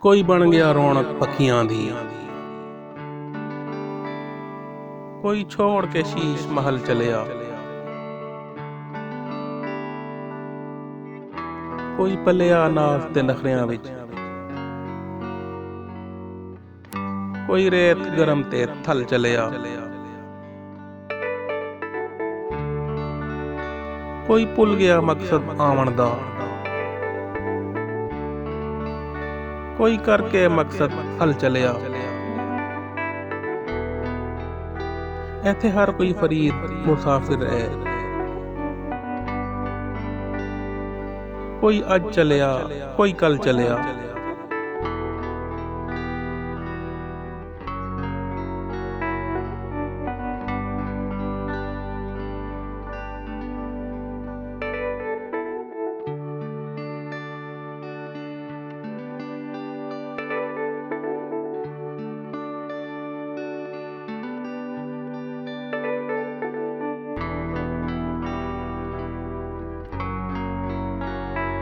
ਕੋਈ ਬਣ ਗਿਆ ਰੌਣਕ ਪੱਖੀਆਂ ਦੀ, ਕੋਈ ਛੋੜ ਕੇ ਸ਼ੀਸ਼ ਮਹਲ ਚਲਿਆ, ਕੋਈ ਪਲਿਆ ਨਾਜ਼ ਤੇ ਨਖਰਿਆਂ ਵਿੱਚ, ਕੋਈ ਰੇਤ ਗਰਮ ਤੇ ਥਲ ਚਲਿਆ, ਕੋਈ ਭੁੱਲ ਗਿਆ ਮਕਸਦ ਆਵਣ ਦਾ, ਕੋਈ ਕਰਕੇ ਮਕਸਦ ਹਲ ਚਲਿਆ। ਇੱਥੇ ਹਰ ਕੋਈ ਫਰੀਦ ਮੁਸਾਫਿਰ ਹੈ, ਕੋਈ ਅੱਜ ਚਲਿਆ ਕੋਈ ਕੱਲ ਚਲਿਆ।